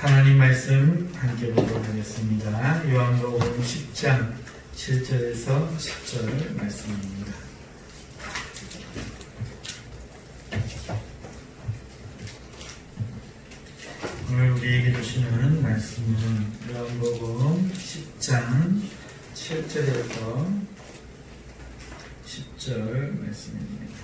하나님 말씀 함께 보도록 하겠습니다. 요한복음 10장 7절에서 10절 말씀입니다. 오늘 우리에게 주시는 말씀은 요한복음 10장 7절에서 10절 말씀입니다.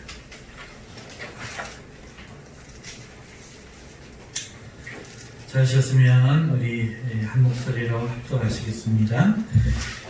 잘하셨으면 우리 한 목소리로 합독하시겠습니다.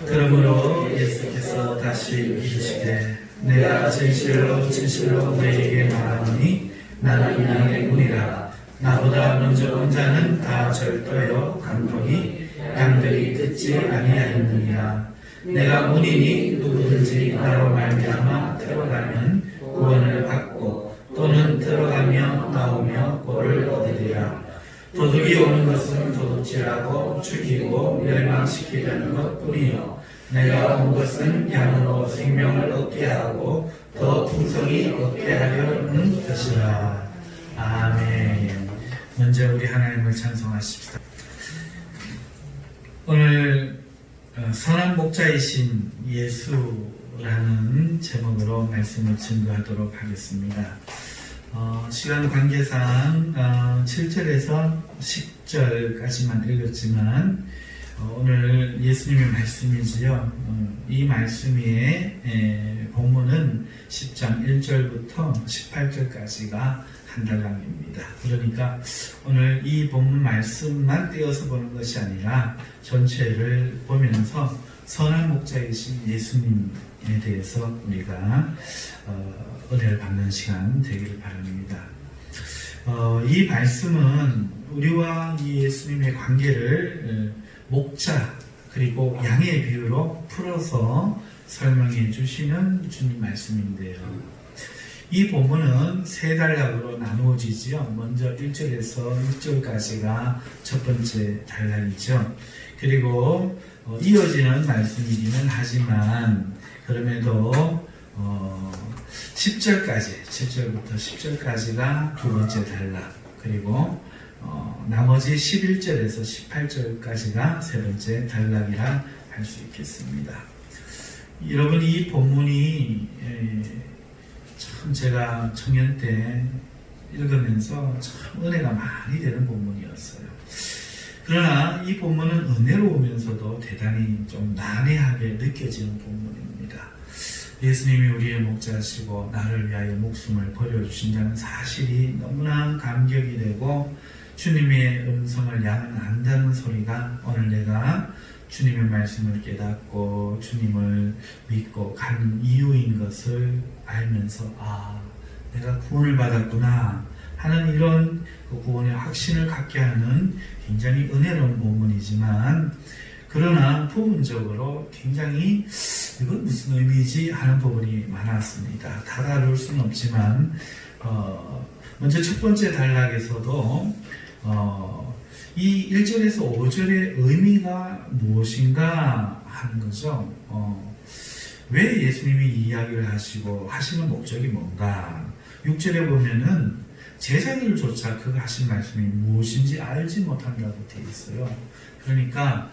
그러므로 예수께서 다시 이르시되 내가 진실로 너희에게 말하노니 나는 양의 문이라. 나보다 먼저 온 자는 다 절도요 강도니 양들이 듣지 아니하였느니라. 내가 문이니 누구든지 나로 말미암아 들어가면 구원을 받고 또는 들어가며 나오며 꼴을 얻으리라. 도둑이 오는 것은 도둑질하고 죽이고 멸망시키려는 것뿐이요 내가 온 것은 양으로 생명을 얻게 하고 더 풍성히 얻게 하려는 것이라. 아멘. 먼저 우리 하나님을 찬송하십시다. 오늘 선한 목자이신 예수라는 제목으로 말씀을 증거하도록 하겠습니다. 시간 관계상 7절에서 10절까지만 읽었지만 오늘 예수님의 말씀이지요. 이 말씀의 본문은 10장 1절부터 18절까지가 한 달랑입니다. 그러니까 오늘 이 본문 말씀만 떼어서 보는 것이 아니라 전체를 보면서 선한 목자이신 예수님에 대해서 우리가 은혜를 받는 시간 되기를 바랍니다. 이 말씀은 우리와 이 예수님의 관계를 목자 그리고 양의 비유로 풀어서 설명해 주시는 주님 말씀인데요. 이 본문은 세 단락으로 나누어지지요. 먼저 1절에서 6절까지가 첫 번째 단락이죠. 그리고 이어지는 말씀이기는 하지만 그럼에도 7절부터 10절까지가 두 번째 단락, 그리고 나머지 11절에서 18절까지가 세 번째 단락이라 할 수 있겠습니다. 여러분, 이 본문이 참 제가 청년 때 읽으면서 참 은혜가 많이 되는 본문이었어요. 그러나 이 본문은 은혜로우면서도 대단히 좀 난해하게 느껴지는 본문입니다. 예수님이 우리의 목자시고 나를 위하여 목숨을 버려주신다는 사실이 너무나 감격이 되고 주님의 음성을 양은 안다는 소리가 오늘 내가 주님의 말씀을 깨닫고 주님을 믿고 간 이유인 것을 알면서 내가 구원을 받았구나 하는 이런 구원의 확신을 갖게 하는 굉장히 은혜로운 본문이지만 그러나 부분적으로 굉장히 이건 무슨 의미지 하는 부분이 많았습니다. 다 다룰 수는 없지만 먼저 첫 번째 단락에서도 이 1절에서 5절의 의미가 무엇인가 하는 거죠. 왜 예수님이 이 이야기를 하시고 하시는 목적이 뭔가. 6절에 보면은 제자들조차 그 하신 말씀이 무엇인지 알지 못한다고 되어 있어요. 그러니까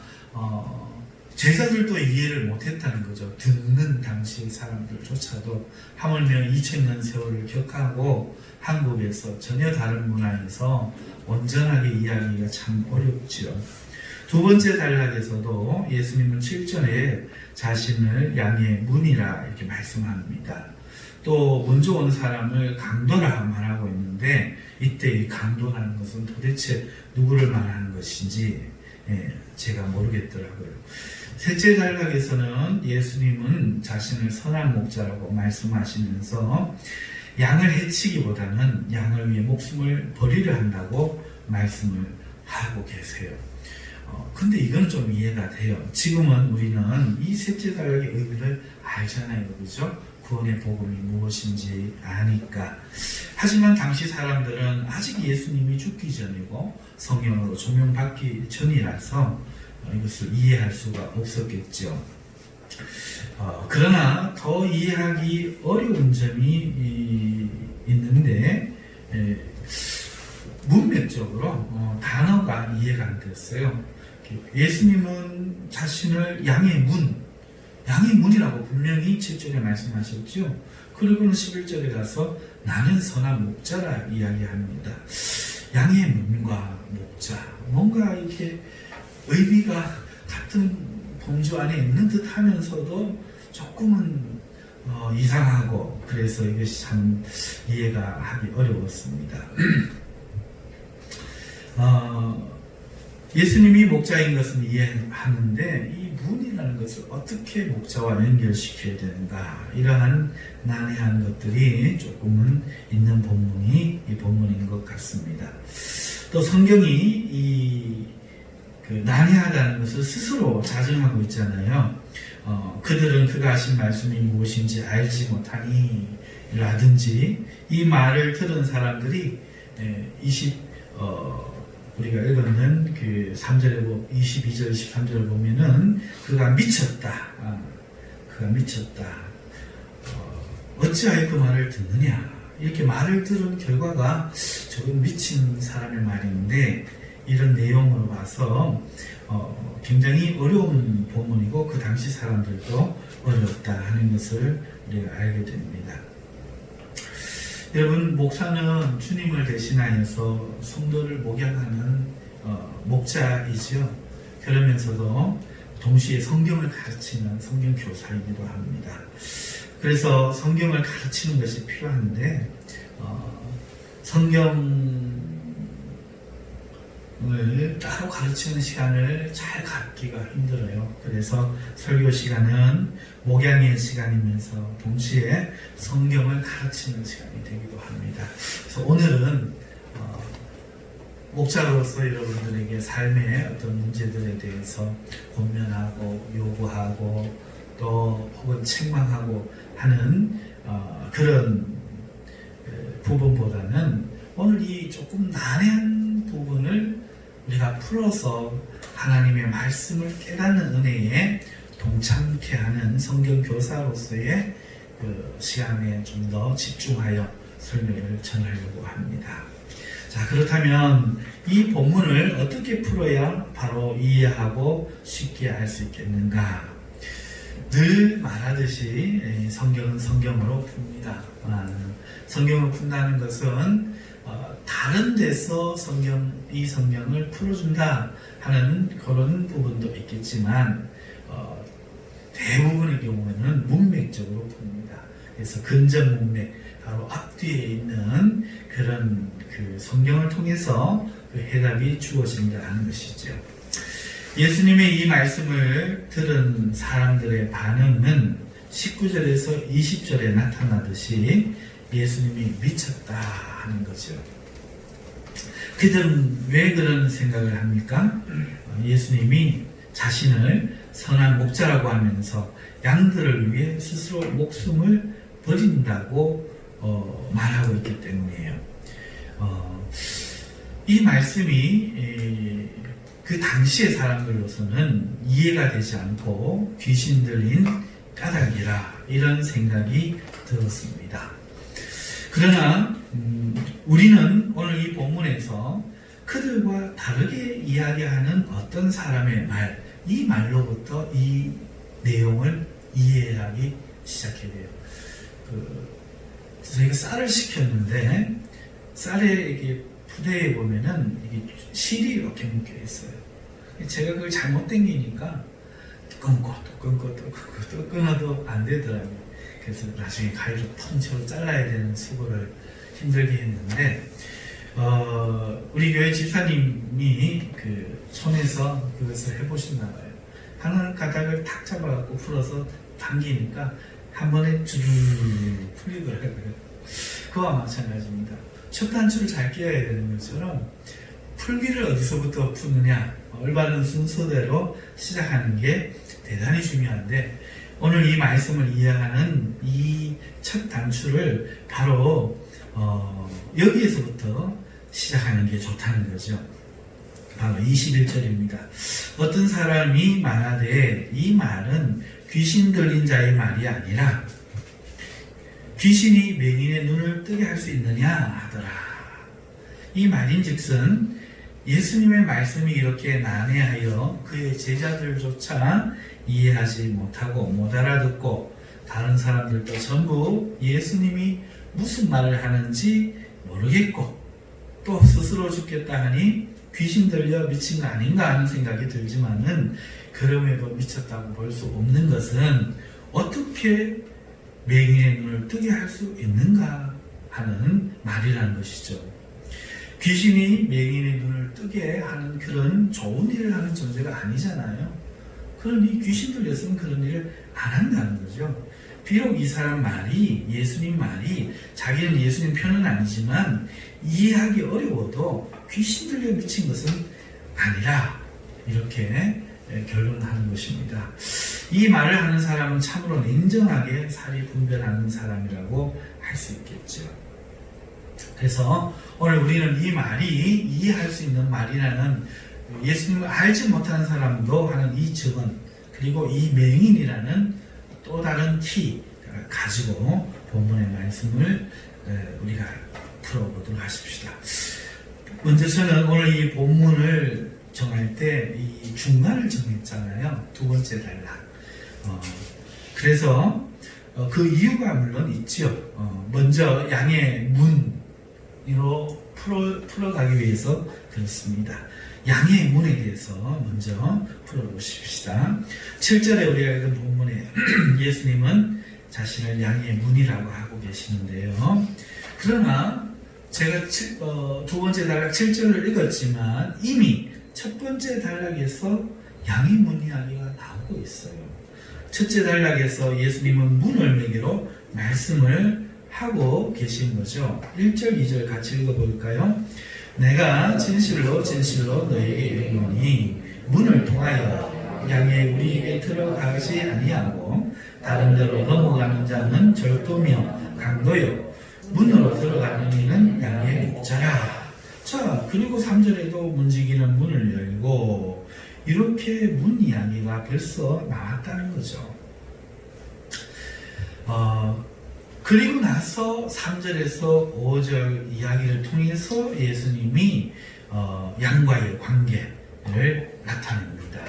제자들도 이해를 못했다는 거죠. 듣는 당시 사람들조차도 하물며 2000년 세월을 격하고 한국에서 전혀 다른 문화에서 온전하게 이해하기가 참 어렵죠. 두 번째 단락에서도 예수님은 7절에 자신을 양의 문이라 이렇게 말씀합니다. 또 먼저 온 사람을 강도라 말하고 있는데 이때 이 강도라는 것은 도대체 누구를 말하는 것인지 제가 모르겠더라고요. 셋째 단락에서는 예수님은 자신을 선한 목자라고 말씀하시면서 양을 해치기보다는 양을 위해 목숨을 버리려 한다고 말씀을 하고 계세요. 근데 이건 좀 이해가 돼요. 지금은 우리는 이 셋째 단락의 의미를 알잖아요. 그죠? 구원의 복음이 무엇인지 아니까. 하지만 당시 사람들은 아직 예수님이 죽기 전이고 성령으로 조명받기 전이라서 이것을 이해할 수가 없었겠죠. 그러나 더 이해하기 어려운 점이 있는데 문맥적으로 단어가 부분과 이해가 안 됐어요. 예수님은 자신을 양의 문이라고 분명히 7절에 말씀하셨죠. 그리고는 11절에 가서 나는 선한 목자라 이야기합니다. 양의 문과 목자, 뭔가 이렇게 의미가 같은 범주 안에 있는 듯 하면서도 조금은 이상하고, 그래서 이것이 참 이해가 하기 어려웠습니다. 예수님이 목자인 것은 이해하는데 이 문이라는 것을 어떻게 목자와 연결시켜야 되는가, 이러한 난해한 것들이 조금은 있는 본문이 이 본문인 것 같습니다. 또 성경이 난해하다는 것을 스스로 자증하고 있잖아요. 그들은 그가 하신 말씀이 무엇인지 알지 못하니 라든지, 이 말을 들은 사람들이 우리가 읽었는 그 3절에 22절 23절을 보면은 그가 미쳤다. 그가 미쳤다. 어찌하여 그 말을 듣느냐. 이렇게 말을 들은 결과가 조금 미친 사람의 말인데, 이런 내용으로 봐서 굉장히 어려운 본문이고 그 당시 사람들도 어렵다 하는 것을 우리가 알게 됩니다. 여러분, 목사는 주님을 대신하여서 성도를 목양하는 목자이죠. 그러면서도 동시에 성경을 가르치는 성경 교사이기도 합니다. 그래서 성경을 가르치는 것이 필요한데 성경을 따로 가르치는 시간을 잘 갖기가 힘들어요. 그래서 설교 시간은 목양의 시간이면서 동시에 성경을 가르치는 시간이 되기도 합니다. 그래서 오늘은 목자로서 여러분들에게 삶의 어떤 문제들에 대해서 권면하고 요구하고 또 혹은 책망하고 하는 그런 부분보다는 오늘 이 조금 난해한 부분을 우리가 풀어서 하나님의 말씀을 깨닫는 은혜에 동참케 하는 성경 교사로서의 그 시간에 좀 더 집중하여 설명을 전하려고 합니다. 자, 그렇다면 이 본문을 어떻게 풀어야 바로 이해하고 쉽게 알 수 있겠는가? 늘 말하듯이 성경은 성경으로 풉니다. 성경을 푼다는 것은 다른 데서 이 성경을 풀어준다 하는 그런 부분도 있겠지만 대부분의 경우에는 문맥적으로 풉니다. 그래서 근전 문맥, 바로 앞뒤에 있는 그런 그 성경을 통해서 그 해답이 주어진다 하는 것이죠. 예수님의 이 말씀을 들은 사람들의 반응은 19절에서 20절에 나타나듯이 예수님이 미쳤다 하는 거죠. 그들은 왜 그런 생각을 합니까? 예수님이 자신을 선한 목자라고 하면서 양들을 위해 스스로 목숨을 버린다고 말하고 있기 때문이에요. 이 말씀이 그 당시의 사람들로서는 이해가 되지 않고 귀신 들린 까닭이라 이런 생각이 들었습니다. 그러나 우리는 오늘 이 본문에서 그들과 다르게 이야기하는 어떤 사람의 말, 이 말로부터 이 내용을 이해하기 시작해야 돼요. 저희가 쌀을 시켰는데 쌀에 이게 부대에 보면은 이게 실이 이렇게 묶여 있어요. 제가 그걸 잘못 당기니까 또 끊어도 안 되더라고요. 그래서 나중에 가위로 통째로 잘라야 되는 수고를 힘들게 했는데 우리 교회 집사님이 그 손에서 그것을 해보셨나 봐요. 하나 가닥을 탁 잡아갖고 풀어서 당기니까 한 번에 주르륵 풀리더라고요. 그와 마찬가지입니다. 첫 단추를 잘 끼워야 되는 것처럼 풀기를 어디서부터 푸느냐, 올바른 순서대로 시작하는 게 대단히 중요한데 오늘 이 말씀을 이해하는 이 첫 단추를 바로 여기에서부터 시작하는 게 좋다는 거죠. 바로 21절입니다. 어떤 사람이 말하되 이 말은 귀신 들린 자의 말이 아니라 귀신이 맹인의 눈을 뜨게 할 수 있느냐 하더라. 이 말인즉슨 예수님의 말씀이 이렇게 난해하여 그의 제자들조차 이해하지 못하고 못 알아듣고 다른 사람들도 전부 예수님이 무슨 말을 하는지 모르겠고 또 스스로 죽겠다 하니 귀신 들려 미친 거 아닌가 하는 생각이 들지만은 그럼에도 미쳤다고 볼 수 없는 것은 어떻게 맹인의 눈을 뜨게 할 수 있는가 하는 말이라는 것이죠. 귀신이 맹인의 눈을 뜨게 하는 그런 좋은 일을 하는 존재가 아니잖아요. 그러니 귀신 들렸으면 그런 일을 안 한다는 거죠. 비록 이 사람 말이, 예수님 말이 자기는 예수님 편은 아니지만 이해하기 어려워도 귀신 들려 미친 것은 아니라 이렇게 결론하는 것입니다. 이 말을 하는 사람은 참으로 냉정하게 사리 분별하는 사람이라고 할 수 있겠죠. 그래서 오늘 우리는 이 말이 이해할 수 있는 말이라는 예수님을 알지 못하는 사람도 하는 이 증언, 그리고 이 맹인이라는 또 다른 키 가지고 본문의 말씀을 우리가 풀어보도록 하십시다. 먼저 저는 오늘 이 본문을 정할 때 이 중간을 정했잖아요. 두 번째 단락. 그래서 그 이유가 물론 있죠. 먼저 양의 문으로 풀어가기 위해서 그렇습니다. 양의 문에 대해서 먼저 풀어보십시다. 7절에 우리가 읽은 본문에 예수님은 자신을 양의 문이라고 하고 계시는데요. 그러나 제가 두 번째 단락 7절을 읽었지만 이미 첫 번째 단락에서 양의 문 이야기가 나오고 있어요. 첫째 단락에서 예수님은 문을 매개로 말씀을 하고 계신 거죠. 1절, 2절 같이 읽어볼까요? 내가 진실로 진실로 너에게 이르노니 문을 통하여 양의 우리에게 들어가지 아니하고 다른 데로 넘어가는 자는 절도며 강도요 문으로 들어가는 이는 양의 목자라. 자, 그리고 3절에도 문지기는 문을 열고 이렇게 문 이야기가 벌써 나왔다는 거죠. 그리고 나서 3절에서 5절 이야기를 통해서 예수님이 양과의 관계를 나타냅니다.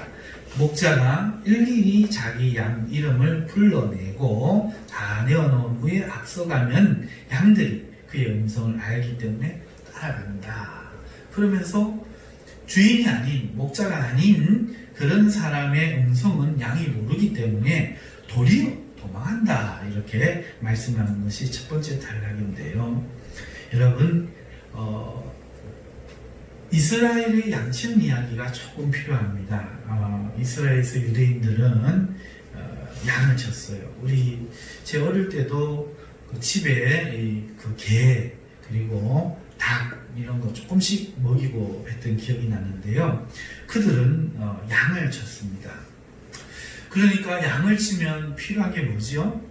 목자가 일일이 자기 양 이름을 불러내고 다 내어놓은 후에 앞서가면 양들이 그의 음성을 알기 때문에 따라간다. 그러면서 주인이 아닌, 목자가 아닌 그런 사람의 음성은 양이 모르기 때문에 도리어 도망한다. 이렇게 말씀하는 것이 첫 번째 단락인데요. 여러분, 이스라엘의 양치는 이야기가 조금 필요합니다. 이스라엘에서 유대인들은 양을 쳤어요. 제 어릴 때도 그 집에 그 개, 그리고 닭, 이런 거 조금씩 먹이고 했던 기억이 나는데요. 그들은 양을 쳤습니다. 그러니까 양을 치면 필요한 게 뭐죠?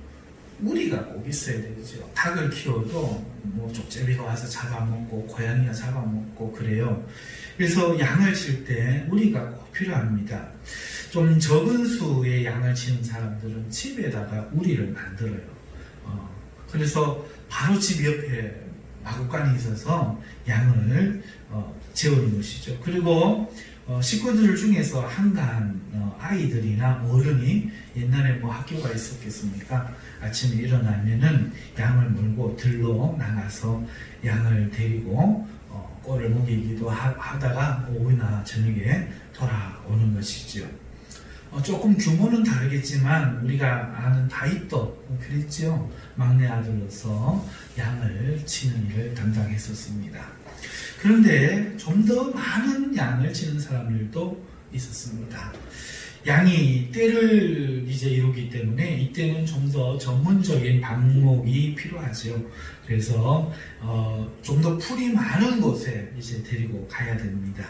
우리가 꼭 있어야 되죠. 닭을 키워도 뭐 족제비가 와서 잡아먹고 고양이가 잡아먹고 그래요. 그래서 양을 칠 때 우리가 꼭 필요합니다. 좀 적은 수의 양을 치는 사람들은 집에다가 우리를 만들어요. 그래서 바로 집 옆에 마구간이 있어서 양을 재우는 것이죠. 그리고 식구들 중에서 한간 아이들이나 어른이 옛날에 뭐 학교가 있었겠습니까? 아침에 일어나면은 양을 몰고 들로 나가서 양을 데리고 꼴을 먹이기도 하다가 오후나 저녁에 돌아오는 것이죠. 조금 규모는 다르겠지만 우리가 아는 다윗도 그랬죠. 막내 아들로서 양을 치는 일을 담당했었습니다. 그런데 좀 더 많은 양을 치는 사람들도 있었습니다. 양이 떼를 이제 이루기 때문에 이때는 좀 더 전문적인 방목이 필요하죠. 그래서 좀 더 풀이 많은 곳에 이제 데리고 가야 됩니다.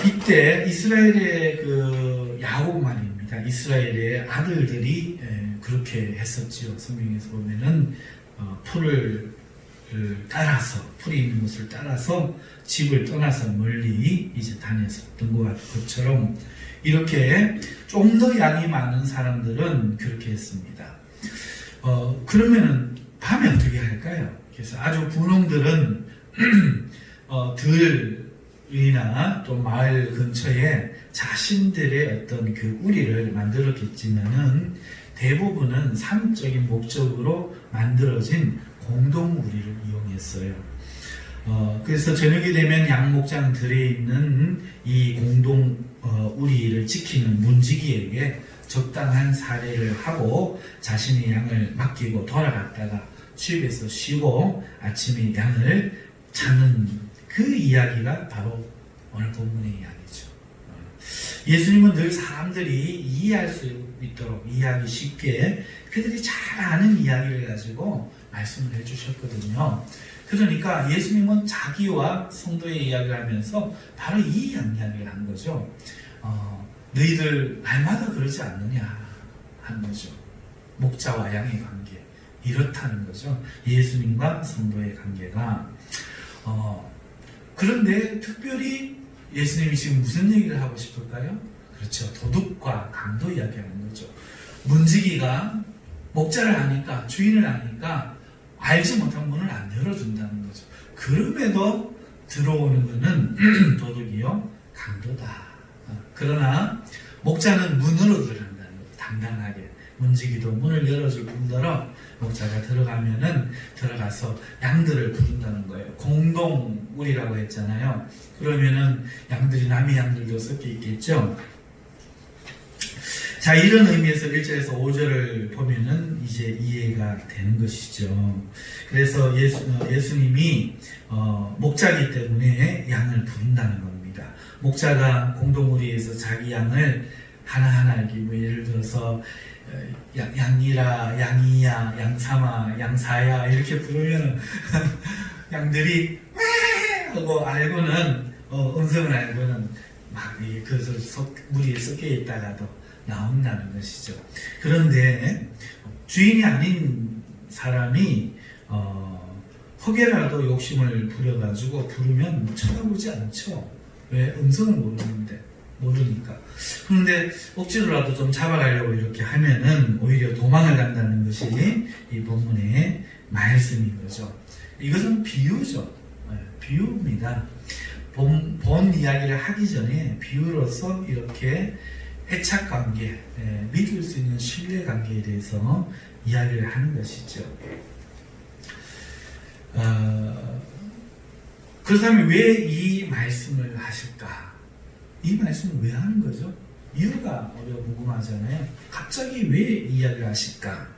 이때 이스라엘의 그 야곱 말입니다. 이스라엘의 아들들이 그렇게 했었지요. 성경에서 보면은 풀을 따라서, 풀이 있는 곳을 따라서 집을 떠나서 멀리 이제 다녔었던 것처럼 이렇게 좀 더 양이 많은 사람들은 그렇게 했습니다. 그러면은 밤에 어떻게 할까요? 그래서 아주 분홍들은 들이나 또 마을 근처에 자신들의 어떤 그 우리를 만들었겠지만은 대부분은 상업적인 목적으로 만들어진 공동 우리를 이용했어요. 그래서 저녁이 되면 양목장들에 있는 이 공동 우리를 지키는 문지기에게 적당한 사례를 하고 자신의 양을 맡기고 돌아갔다가 집에서 쉬고 아침에 양을 찾는 그 이야기가 바로 오늘 본문의 이야기죠. 예수님은 늘 사람들이 이해할 수 있도록 이해하기 쉽게 그들이 잘 아는 이야기를 가지고 말씀을 해주셨거든요. 그러니까 예수님은 자기와 성도의 이야기를 하면서 바로 이 이야기를 한 거죠. 너희들 날마다 그러지 않느냐 하는 거죠. 목자와 양의 관계 이렇다는 거죠. 예수님과 성도의 관계가 그런데 특별히 예수님이 지금 무슨 얘기를 하고 싶을까요? 그렇죠. 도둑과 강도 이야기하는 거죠. 문지기가 목자를 아니까 주인을 아니까 알지 못한 문을 안 열어준다는 거죠. 그럼에도 들어오는 것은 도둑이요 강도다. 그러나 목자는 문으로 들어간다는 거죠. 당당하게. 문지기도 문을 열어줄 뿐더러 목자가 들어가면은 들어가서 양들을 부른다는 거예요. 공동우리라고 했잖아요. 그러면은 양들이 남의 양들도 섞여 있겠죠. 자, 이런 의미에서 1절에서 5절을 보면은 이제 이해가 되는 것이죠. 그래서 예수님이 목자이기 때문에 양을 부른다는 겁니다. 목자가 공동우리에서 자기 양을 하나하나 이렇게 뭐 예를 들어서 양이라, 양이야, 양삼아, 양사야 이렇게 부르면 양들이 하고 알고는 음성을 알고는 막 그래서 무리에 섞여 있다가도 나온다는 것이죠. 그런데 주인이 아닌 사람이 혹여라도 욕심을 부려가지고 부르면 쳐다보지 않죠. 왜? 음성을 모르니까. 그런데 억지로라도 좀 잡아가려고 이렇게 하면은 오히려 도망을 간다는 것이 이 본문의 말씀인 거죠. 이것은 비유죠. 비유입니다. 본 이야기를 하기 전에 비유로서 이렇게 애착 관계, 믿을 수 있는 신뢰 관계에 대해서 이야기를 하는 것이죠. 그렇다면 왜 이 말씀을 하실까? 이 말씀을 왜 하는 거죠? 이유가 우리가 궁금하잖아요. 갑자기 왜 이야기를 하실까?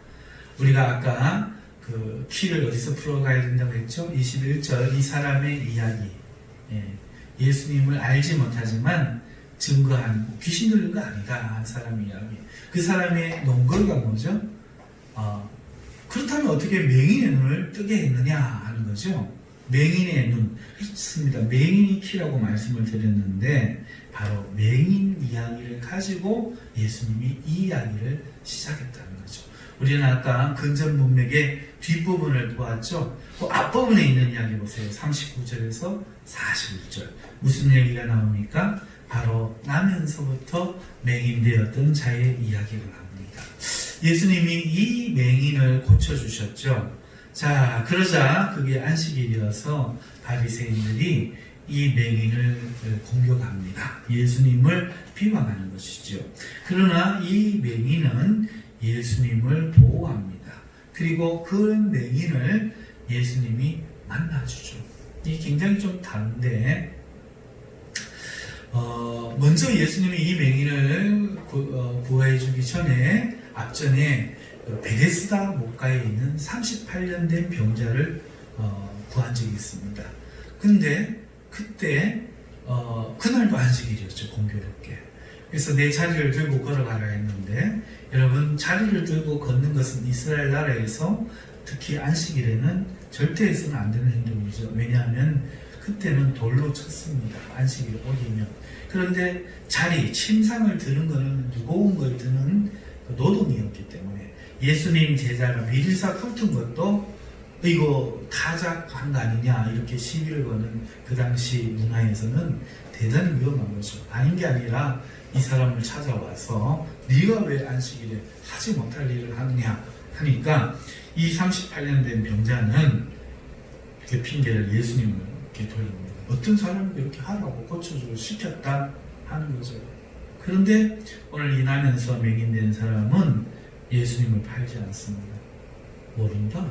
우리가 아까 그 키를 어디서 풀어가야 된다고 했죠? 21절 이 사람의 이야기. 예수님을 알지 못하지만 증거한 귀신 들린 거 아니다 한 사람의 이야기. 그 사람의 논거가 뭐죠? 그렇다면 어떻게 맹인의 눈을 뜨게 했느냐 하는 거죠. 맹인의 눈 있습니다. 맹인이 키라고 말씀을 드렸는데 바로 맹인 이야기를 가지고 예수님이 이 이야기를 시작했다는 거죠. 우리는 아까 근전 문맥의 뒷부분을 보았죠. 그 앞부분에 있는 이야기 보세요. 39절에서 41절 무슨 얘기가 나옵니까? 바로 나면서부터 맹인되었던 자의 이야기가 나옵니다. 예수님이 이 맹인을 고쳐주셨죠. 자, 그러자 그게 안식일이어서 바리새인들이 이 맹인을 공격합니다. 예수님을 비방하는 것이죠. 그러나 이 맹인은 예수님을 보호합니다. 그리고 그 맹인을 예수님이 만나주죠. 이게 굉장히 좀 다른데 먼저 예수님이 이 맹인을 구해주기 전에 앞전에 베데스다 목가에 있는 38년 된 병자를 구한 적이 있습니다. 근데 그때 그날도 안식일이었죠. 공교롭게. 그래서 내 자리를 들고 걸어가라 했는데 여러분 자리를 들고 걷는 것은 이스라엘 나라에서 특히 안식일에는 절대 해서는 안 되는 행동이죠. 왜냐하면 그때는 돌로 쳤습니다. 안식일 오기면. 그런데 자리, 침상을 드는 것은 무거운 걸 드는 노동이었기 때문에 예수님 제자가 미리사 훑은 것도 이거 타작한 거 아니냐 이렇게 시비를 거는 그 당시 문화에서는 대단히 위험한 거죠. 아닌 게 아니라 이 사람을 찾아와서 네가 왜 안식일에 하지 못할 일을 하느냐 하니까 이 38년 된 병자는 그 핑계를 예수님을 이렇게 돌립니다. 어떤 사람이 이렇게 하라고 고쳐주고 시켰다 하는 거죠. 그런데 오늘 인하면서 맹인된 사람은 예수님을 팔지 않습니다. 모른다.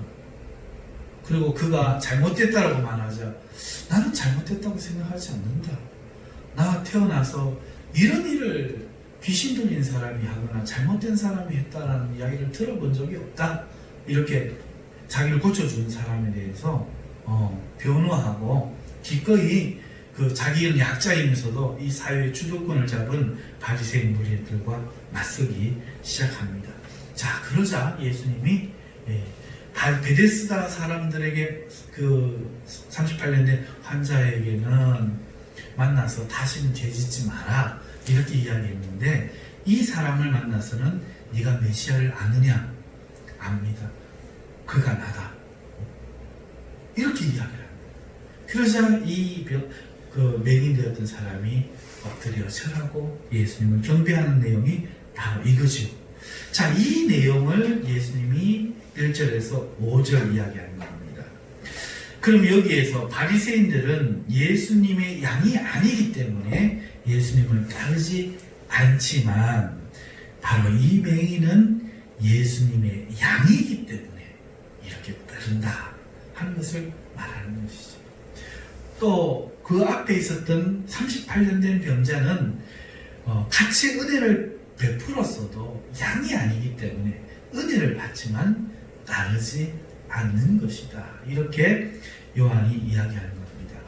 그리고 그가 잘못됐다라고 말하자 나는 잘못됐다고 생각하지 않는다. 나 태어나서 이런 일을 귀신 들린 사람이 하거나 잘못된 사람이 했다라는 이야기를 들어본 적이 없다. 이렇게 자기를 고쳐주는 사람에 대해서 변호하고 기꺼이 그 자기는 약자이면서도 이 사회의 주도권을 잡은 바리새인 무리들과 맞서기 시작합니다. 자, 그러자 예수님이 베데스다 사람들에게 그 38년 된 환자에게는 만나서 다시는 죄짓지 마라 이렇게 이야기했는데 이 사람을 만나서는 네가 메시아를 아느냐? 압니다. 그가 나다. 이렇게 이야기를 합니다. 그러자 그 맹인되었던 사람이 엎드려 절하고 예수님을 경배하는 내용이 바로 이거죠. 자, 이 내용을 예수님이 1절에서 5절 이야기하는 겁니다. 그럼 여기에서 바리새인들은 예수님의 양이 아니기 때문에 예수님을 따르지 않지만 바로 이 맹인은 예수님의 양이기 때문에 이렇게 따른다 하는 것을 말하는 것이죠. 또 그 앞에 있었던 38년 된 병자는 같이 은혜를 베풀었어도 양이 아니기 때문에 은혜를 받지만 따르지 않는 것이다. 이렇게 요한이 이야기하는 겁니다.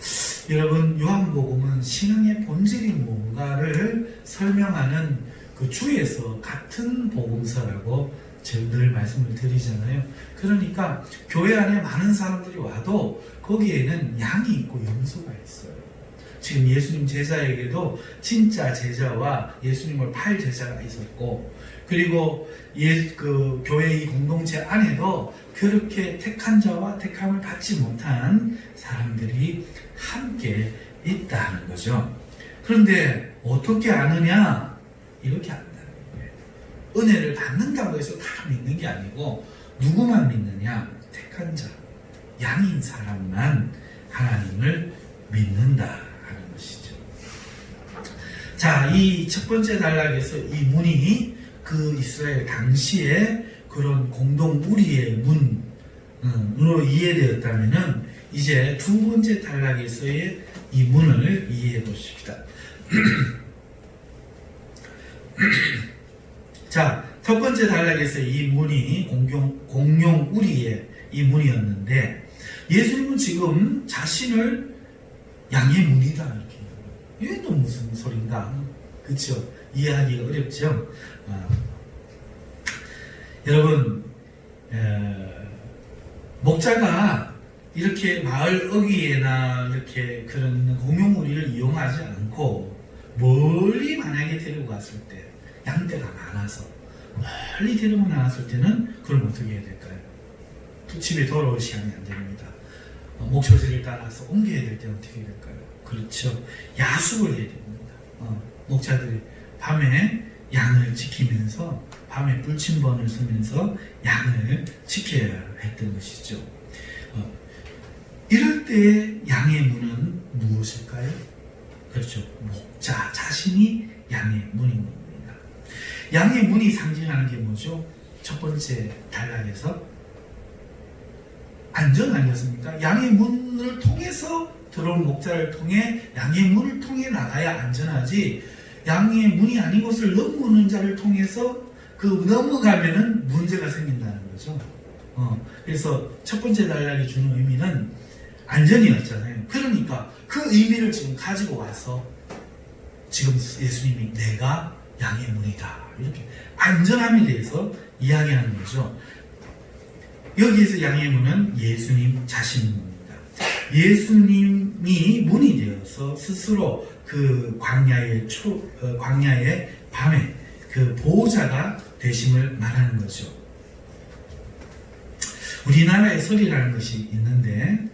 여러분, 요한복음은 신앙의 본질이 뭔가를 설명하는 그 주에서 같은 복음서라고 제가 늘 말씀을 드리잖아요. 그러니까 교회 안에 많은 사람들이 와도 거기에는 양이 있고 염소가 있어요. 지금 예수님 제자에게도 진짜 제자와 예수님을 팔 제자가 있었고, 그리고 그 교회 이 공동체 안에도 그렇게 택한 자와 택함을 받지 못한 사람들이 함께 있다는 거죠. 그런데 어떻게 아느냐? 이렇게 안다는 거예요. 은혜를 받는다고 해서 다 믿는 게 아니고 누구만 믿느냐? 택한 자, 양인 사람만 하나님을 믿는다 하는 것이죠. 자, 이 첫 번째 단락에서 이 문이 그 이스라엘 당시에 그런 공동 우리의 문으로 이해되었다면은 이제 두 번째 단락에서의 이 문을 이해해 보십시다. 자, 첫 번째 단락에서 이 문이 공용 우리의 이 문이었는데 예수님은 지금 자신을 양의 문이다 이렇게. 이게 또 무슨 소린가? 그렇죠? 이해하기가 어렵죠? 여러분, 목자가 이렇게 마을 어귀에나 이렇게 그런 공용우리를 이용하지 않고 멀리 만약에 데리고 갔을 때 양떼가 많아서 멀리 데리고 나갔을 때는 그럼 어떻게 해야 될까요? 집에 돌아올 시간이 안 됩니다. 목초지를 따라서 옮겨야 될 때는 어떻게 해야 될까요? 그렇죠. 야숙을 해야 됩니다. 목자들이 밤에 양을 지키면서 밤에 불침번을 쓰면서 양을 지켜야 했던 것이죠. 이럴 때 양의 문은 무엇일까요? 그렇죠. 목자 자신이 양의 문인 겁니다. 양의 문이 상징하는 게 뭐죠? 첫 번째 단락에서 안전 아니었습니까? 양의 문을 통해서 들어온 목자를 통해 양의 문을 통해 나가야 안전하지, 양의 문이 아닌 곳을 넘어오는 자를 통해서 그 넘어가면은 문제가 생긴다는 거죠. 그래서 첫 번째 단락이 주는 의미는 안전이었잖아요. 그러니까 그 의미를 지금 가지고 와서 지금 예수님이 내가 양의 문이다 이렇게 안전함에 대해서 이야기하는 거죠. 여기에서 양의 문은 예수님 자신입니다. 예수님이 문이 되어서 스스로 그 광야의 밤에 그 보호자가 되심을 말하는 거죠. 우리나라에 설이라는 것이 있는데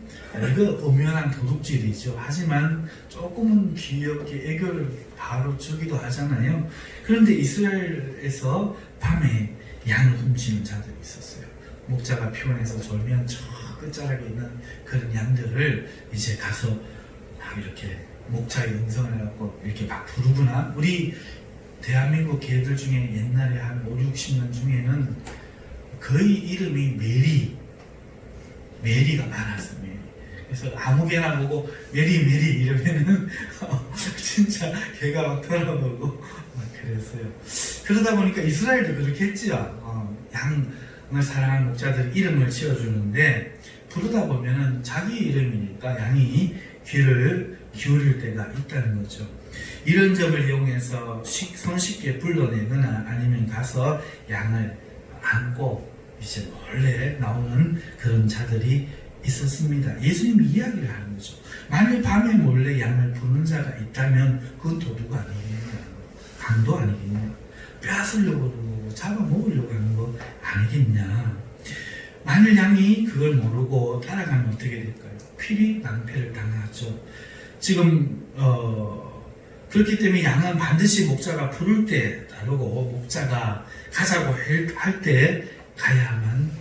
이거 엄연한 도둑질이죠. 하지만 조금은 귀엽게 애교를 바로 주기도 하잖아요. 그런데 이스라엘에서 밤에 양을 훔치는 자들이 있었어요. 목자가 피곤해서 졸면 저 끝자락에 있는 그런 양들을 이제 가서 막 이렇게 목자의 음성을 해갖고 이렇게 막 부르구나. 우리 대한민국 개들 중에 옛날에 한 5, 60년 중에는 거의 이름이 메리가 많았어요. 메리. 그래서 아무 개나 보고 메리 이러면은 진짜 개가 막 돌아보고 막 그랬어요. 그러다 보니까 이스라엘도 그렇게 했지요. 양을 사랑하는 목자들이 이름을 지어주는데 부르다 보면은 자기 이름이니까 양이 귀를 기울일 때가 있다는 거죠. 이런 점을 이용해서 손쉽게 불러내거나 아니면 가서 양을 안고 이제 몰래 나오는 그런 자들이 있었습니다. 예수님이 이야기를 하는 거죠. 만일 밤에 몰래 양을 부르는 자가 있다면 그건 도둑 아니겠냐, 강도 아니겠냐, 빼앗으려고 그러는 거고 잡아먹으려고 하는 거 아니겠냐. 만일 양이 그걸 모르고 따라가면 어떻게 될까요? 퀴리 낭패를 당하죠. 지금 그렇기 때문에 양은 반드시 목자가 부를 때 따르고 목자가 가자고 할 때 가야만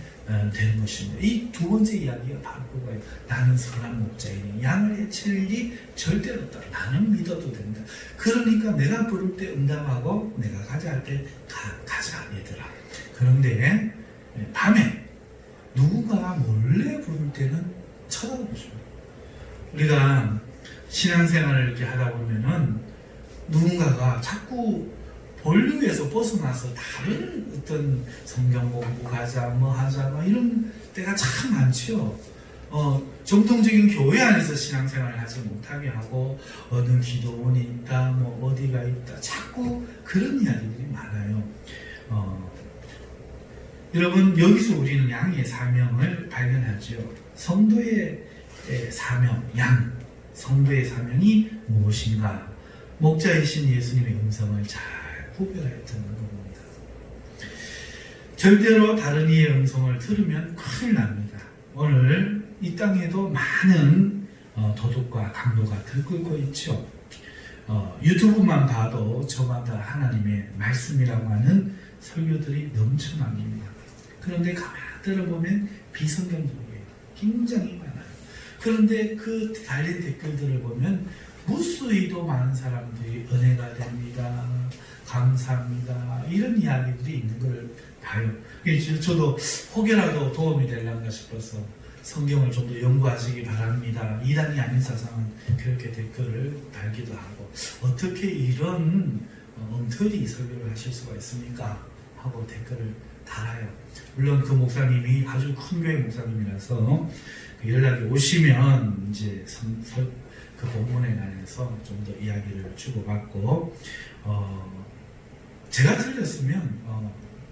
되는 것입니다. 이 두 번째 이야기가 바로 그거예요. 나는 선한 목자이니 양을 해칠 일이 절대로 없다. 나는 믿어도 된다. 그러니까 내가 부를 때 응답하고 내가 가자 할 때 가자 얘들아. 그런데 밤에 누군가 몰래 부를 때는 쳐다보죠. 우리가 신앙생활을 이렇게 하다 보면은 누군가가 자꾸 본류에서 벗어나서 다른 어떤 성경 공부 가자 뭐 하자 뭐 이런 때가 참 많죠. 정통적인 교회 안에서 신앙생활을 하지 못하게 하고 어느 기도원이 있다 뭐 어디가 있다 자꾸 그런 이야기들이 많아요. 여러분 여기서 우리는 양의 사명을 발견하죠. 성도의 사명, 성도의 사명이 무엇인가? 목자이신 예수님의 음성을 잘 구별하여 듣는 겁니다. 절대로 다른 이의 음성을 들으면 큰일 납니다. 오늘 이 땅에도 많은 도둑과 강도가 들끓고 있죠. 유튜브만 봐도 저마다 하나님의 말씀이라고 하는 설교들이 넘쳐납니다. 그런데 가만히 들어보면 비성경적이에요. 굉장히 많아요. 그런데 그 달린 댓글들을 보면 무수히도 많은 사람들이 은혜가 됩니다. 감사합니다. 이런 이야기들이 있는 걸 봐요. 저도 혹여라도 도움이 되려나 싶어서 성경을 좀 더 연구하시기 바랍니다. 이단이 아닌 사상은 그렇게 댓글을 달기도 하고 어떻게 이런 엉터리 설교를 하실 수가 있습니까? 하고 댓글을 달아요. 물론 그 목사님이 아주 큰 교회 목사님이라서 연락이 오시면 이제 그 본문에 관해서 좀 더 이야기를 주고받고 제가 틀렸으면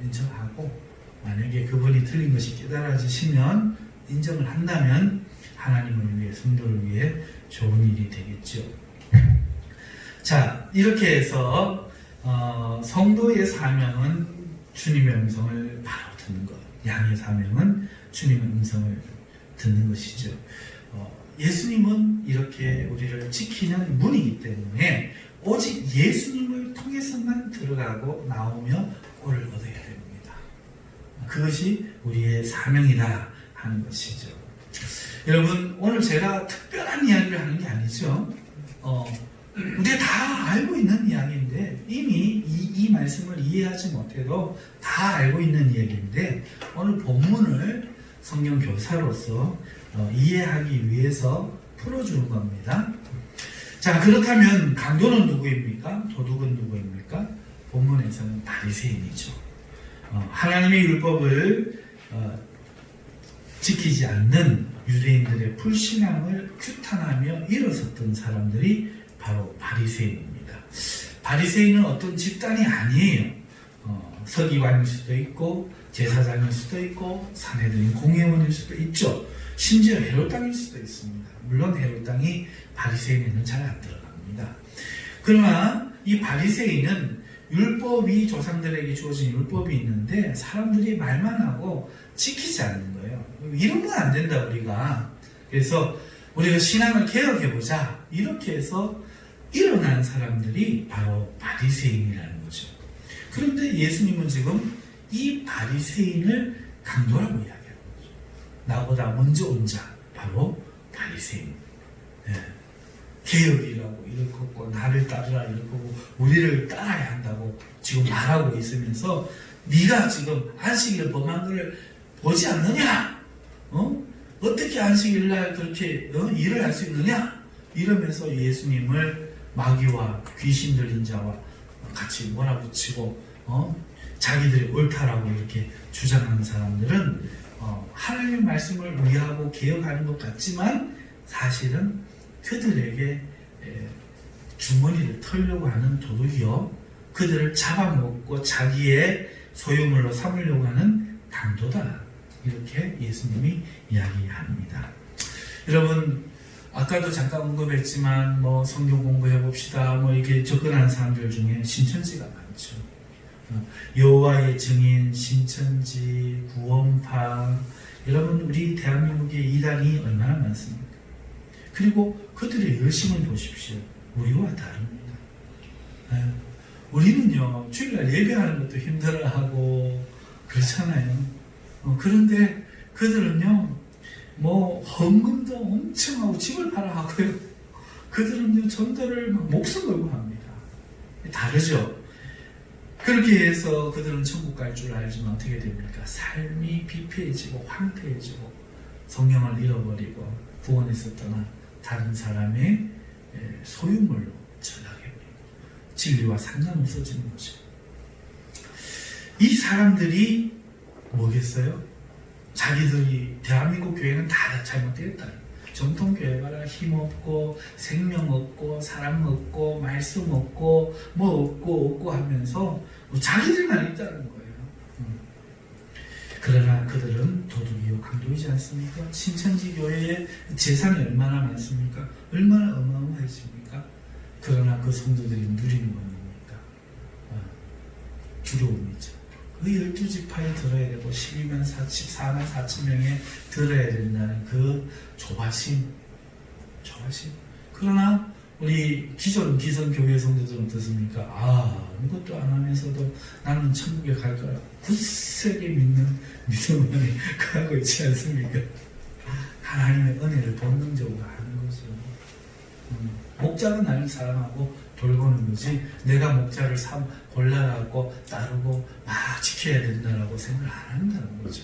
인정하고 만약에 그분이 틀린 것이 깨달아지시면 인정을 한다면 하나님을 위해 성도를 위해 좋은 일이 되겠죠. 자 이렇게 해서 성도의 사명은 주님의 음성을 바로 듣는 것, 양의 사명은 주님의 음성을 듣는 것이죠. 예수님은 이렇게 우리를 지키는 문이기 때문에 오직 예수님을 통해서만 들어가고 나오며 꼴을 얻어야 됩니다. 그것이 우리의 사명이다 하는 것이죠. 여러분 오늘 제가 특별한 이야기를 하는 게 아니죠. 우리가 다 알고 있는 이야기인데 이미 이 말씀을 이해하지 못해도 다 알고 있는 이야기인데 오늘 본문을 성경 교사로서 이해하기 위해서 풀어주는 겁니다. 자 그렇다면 강도는 누구입니까? 도둑은 누구입니까? 본문에서는 바리새인이죠. 하나님의 율법을 지키지 않는 유대인들의 불신앙을 규탄하며 일어섰던 사람들이 바로 바리새인입니다. 바리새인은 어떤 집단이 아니에요. 서기관일 수도 있고 제사장일 수도 있고 사내들인 공회원일 수도 있죠. 심지어 헤롯 땅일 수도 있습니다. 물론 헤롯 땅이 바리새인에는 잘 안 들어갑니다. 그러나 이 바리새인은 율법이 조상들에게 주어진 율법이 있는데 사람들이 말만 하고 지키지 않는 거예요. 이러면 안 된다 우리가. 그래서 우리가 신앙을 개혁해보자 이렇게 해서 일어난 사람들이 바로 바리새인이라는 거죠. 그런데 예수님은 지금 이 바리새인을 강도라고 이야기하는 거죠. 나보다 먼저 온 자 바로 바리새인. 개혁이라고 일컫고 나를 따르라 일컫고 우리를 따라야 한다고 지금 말하고 있으면서 네가 지금 안식일 범한 것을 보지 않느냐? 어떻게 안식일 날 그렇게 일을 할 수 있느냐? 이러면서 예수님을 마귀와 귀신 들린 자와 같이 몰아붙이고 자기들이 옳다라고 이렇게 주장하는 사람들은 하나님의 말씀을 위하고 개혁하는 것 같지만 사실은 그들에게 주머니를 털려고 하는 도둑이요, 그들을 잡아먹고 자기의 소유물로 삼으려고 하는 강도다, 이렇게 예수님이 이야기합니다. 여러분, 아까도 잠깐 언급했지만 성경 공부해 봅시다 이렇게 접근하는 사람들 중에 신천지가 많죠. 여호와의 증인, 신천지, 구원파, 여러분 우리 대한민국의 이단이 얼마나 많습니까? 그리고 그들의 열심을 보십시오. 우리와 다릅니다. 우리는요, 주일날 예배하는 것도 힘들어하고 그렇잖아요. 그런데 그들은요, 헌금도 엄청 하고 집을 팔아 하고요. 그들은요, 전도를 목숨 걸고 합니다. 다르죠? 그렇게 해서 그들은 천국 갈 줄 알지만 어떻게 됩니까? 삶이 비폐해지고 황폐해지고 성령을 잃어버리고 구원에서 떠나 다른 사람의 소유물로 전락해 버리고 진리와 상관없어지는 거죠. 이 사람들이 뭐겠어요? 자기들이 대한민국 교회는 다 잘못되었다. 정통교회가 힘없고 생명 없고 사람 없고 말씀 없고 없고 하면서 자기들만 있다는 거예요. 그러나 그들은 도둑이요 강도이지 않습니까? 신천지 교회의 재산이 얼마나 많습니까? 얼마나 어마어마해집니까? 그러나 그 성도들이 누리는 건 뭡니까? 두려움이죠. 그 12지파에 들어야 되고 12만 14만 4천 명에 들어야 된다는 그 조바심. 그러나 우리 기존 기성교회 성도들은 어떻습니까? 아무것도 안 하면서도 나는 천국에 갈 거라 굳세게 믿는 믿음을 가고 있지 않습니까? 하나님의 은혜를 본능적으로 하는 거죠. 목자가 나를 사랑하고 돌보는 거지, 내가 목자를 골라갖고 따르고 막 지켜야 된다라고 생각을 안 한다는 거죠.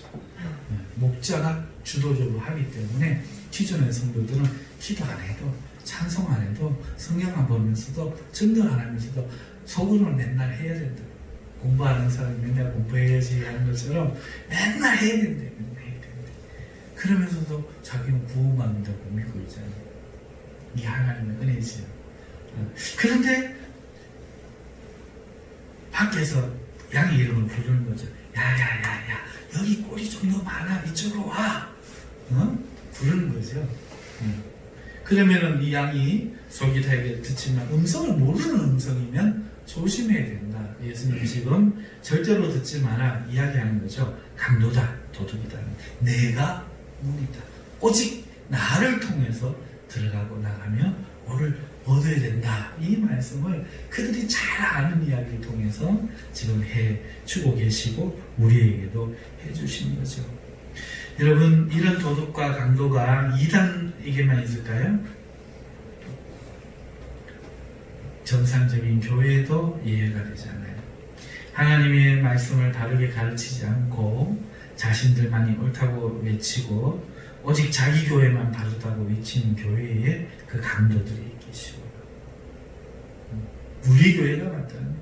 목자가 주도적으로 하기 때문에 기존의 성도들은 기도 안 해도, 찬송 안 해도, 성경 안 보면서도, 전도 안 하면서도 속으로는 맨날 해야 된다. 공부하는 사람이 맨날 공부해야지 하는 것처럼 맨날 해야 된대. 그러면서도 자기는 구원받는다고 믿고 있잖아요. 이 하나님의 은혜지요. 그런데 밖에서 양의 이름을 부르는 거죠. 야야야야, 여기 꼴이 좀 더 많아, 이쪽으로 와. 부르는 거죠. 그러면은 이 양이 속이 되게 듣지만 음성을 모르는 음성이면 조심해야 된다. 예수님 지금 절대로 듣지 마라 이야기하는 거죠. 강도다, 도둑이다. 내가 문이다. 오직 나를 통해서 들어가고 나가며 오를 얻어야 된다. 이 말씀을 그들이 잘 아는 이야기를 통해서 지금 해주고 계시고 우리에게도 해주시는 거죠. 여러분, 이런 도둑과 강도가 이단에게만 있을까요? 정상적인 교회에도 이해가 되잖아요. 하나님의 말씀을 다르게 가르치지 않고 자신들만이 옳다고 외치고 오직 자기 교회만 바르다고 외치는 교회에 그 강도들이 계시고, 우리 교회가 맞다는 거예요.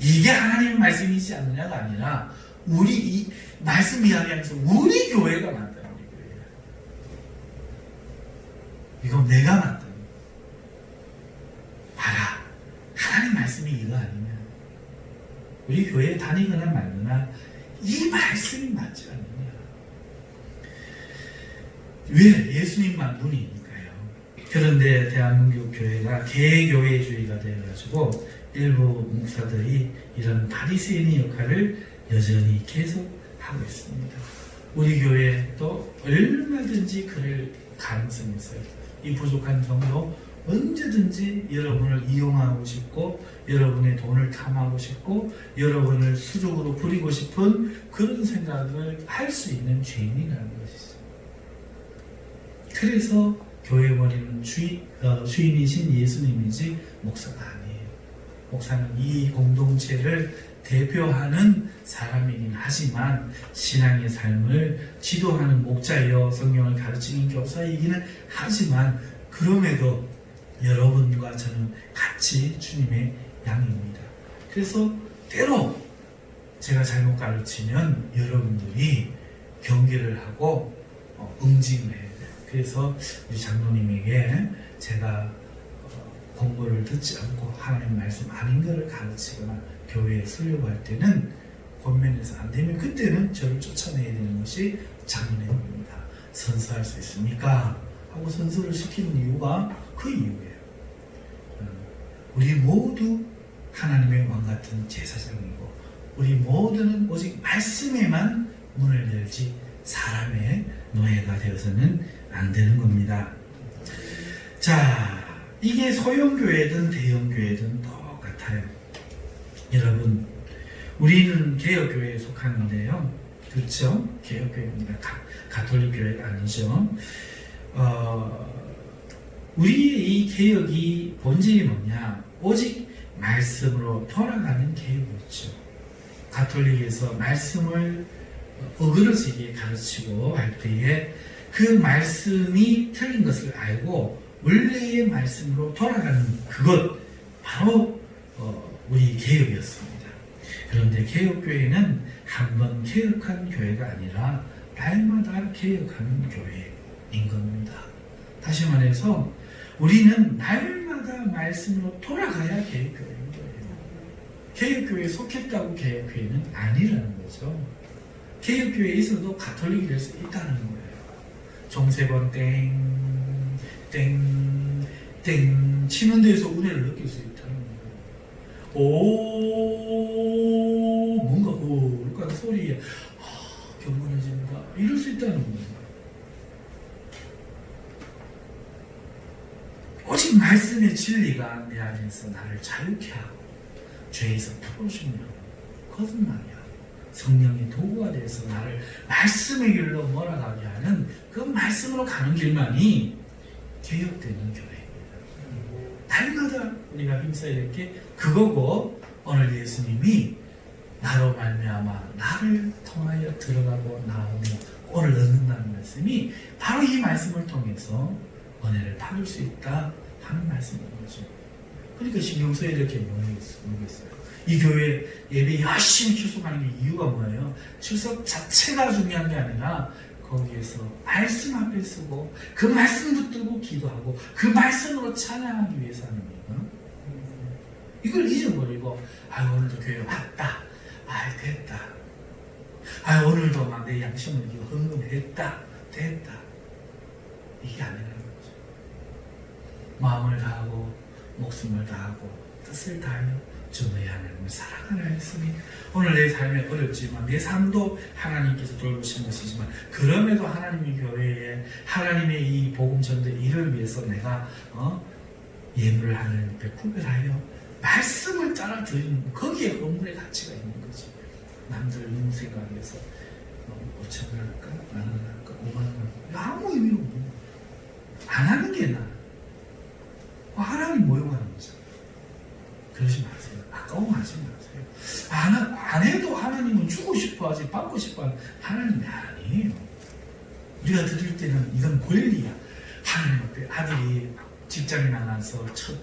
이게 하나님의 말씀이지 않느냐가 아니라 우리 이 말씀 이야기하면서 우리 교회가 맞다는 거예요. 이거 내가 맞다는 거예요. 봐라, 하나님 말씀이 이거 아니면 우리 교회에 다니거나 말거나 이 말씀이 맞지 않느냐. 왜? 예수님만 문이니까요. 그런데 대한민국 교회가 개교회주의가 되어가지고 일부 목사들이 이런 바리새인의 역할을 여전히 계속 하고 있습니다. 우리 교회도 얼마든지 그럴 가능성이 있어요. 이 부족한 정도 언제든지 여러분을 이용하고 싶고 여러분의 돈을 탐하고 싶고 여러분을 수적으로 부리고 싶은 그런 생각을 할 수 있는 죄인이라는 것이죠. 그래서 교회 머리는 주인이신 예수님이지 목사가 아니에요. 목사는 이 공동체를 대표하는 사람이긴 하지만 신앙의 삶을 지도하는 목자이요 성경을 가르치는 교사이기는 하지만 그럼에도 여러분과 저는 같이 주님의 양입니다. 그래서 때로 제가 잘못 가르치면 여러분들이 경계를 하고 응징을 해요. 그래서 우리 장로님에게 제가 공부를 듣지 않고 하나님 말씀 아닌 것을 가르치거나 교회에 설교할 때는 권면해서 안 되면 그때는 저를 쫓아내야 되는 것이 장로님입니다. 선서할 수 있습니까? 하고 선서를 시키는 이유가 그 이유예요. 우리 모두 하나님의 왕 같은 제사장이고 우리 모두는 오직 말씀에만 문을 열지 사람의 노예가 되어서는 안 되는 겁니다. 자, 이게 소형교회든 대형교회든 똑같아요. 여러분, 우리는 개혁교회에 속하는데요. 그렇죠? 개혁교회입니다. 가톨릭교회 아니죠. 우리의 이 개혁이 본질이 뭐냐? 오직 말씀으로 돌아가는 개혁이었죠. 가톨릭에서 말씀을 어그러지게 가르치고 할 때에 그 말씀이 틀린 것을 알고 원래의 말씀으로 돌아가는 그것 바로 우리 개혁이었습니다. 그런데 개혁교회는 한번 개혁한 교회가 아니라 날마다 개혁하는 교회인 겁니다. 다시 말해서 우리는 날마다 말씀으로 돌아가야 개혁교회인 거예요. 개혁교회에 속했다고 개혁교회는 아니라는 거죠. 개혁교회에 있어도 가톨릭이 될 수 있다는 거예요. 종세번 땡 치는 데에서 은혜를 느낄 수 있다는 거예요. 뭔가 그런 소리에 경건해진다 이럴 수 있다는 거예요. 오직 말씀의 진리가 내 안에서 나를 자유케 하고 죄에서 풀어주면 거듭나며 성령의 도구가 돼서 나를 말씀의 길로 몰아가게 하는 그 말씀으로 가는 길만이 개혁되는 교회입니다. 날마다 우리가 힘써야 될 게 그거고 오늘 예수님이 나로 말미암아 나를 통하여 들어가고 나오며 꼴을 얻는다는 말씀이 바로 이 말씀을 통해서 은혜를 받을 수 있다 하는 말씀인 거죠. 그러니까 신경 써야 될 게 모르겠어요. 이 교회 예배 열심히 출석하는 게 이유가 뭐예요? 출석 자체가 중요한 게 아니라 거기에서 말씀 앞에 서고 그 말씀 붙들고 기도하고 그 말씀으로 찬양하기 위해서 하는 거예요. 이걸 잊어버리고 오늘도 교회 왔다. 됐다. 오늘도 막 내 양심을 헌금했다. 됐다. 이게 아니라는 거죠. 마음을 다하고 목숨을 다하고 뜻을 다하여 주 너희 하나님을 사랑하라 했으니 오늘 내 삶이 어렵지만 내 삶도 하나님께서 돌보신 것이지만 그럼에도 하나님의 교회에 하나님의 이 복음 전도의 일을 위해서 내가 예물을 하나님께 구별하여 말씀을 따라 드리는 거기에 건물의 가치가 있는 거지. 남들 눈 생각해서 5,000원 할까? 10,000원 할까? 50,000원 할까? 아무 의미 없는 거야. 안 하는 게 나아. 하나님 모욕하는 거죠. 그러지 마세요. 아까워하지 마세요. 안 해도 하나님은 주고 싶어 하지 받고 싶어 하는 하나님이 아니에요. 우리가 드릴 때는 이건 권리야. 하나님 앞에 아들이 직장에 나가서 첫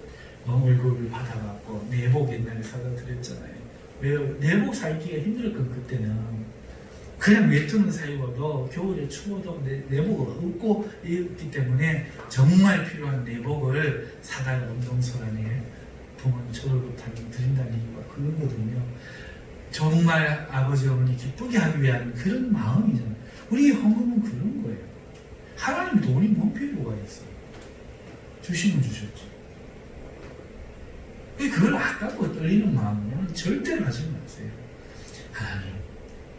월급을 받아갖고 내복 옛날에 사다 드렸잖아요. 왜 내복 사입기가 힘들었건 그때는 그냥 외투는 사입어도 겨울에 추워도 내복을 없고 있기 때문에 정말 필요한 내복을 사다가 운동소 안에 부모님 저월급하면 드린다는 이유가 그거거든요. 정말 아버지 어머니 기쁘게 하기 위한 그런 마음이잖아요. 우리의 헌금은 그런 거예요. 하나님 돈이 뭔 필요가 있어요. 주시면 주셨죠. 그걸 아깝고 떨리는 마음으로는 절대로 하지 마세요. 하나님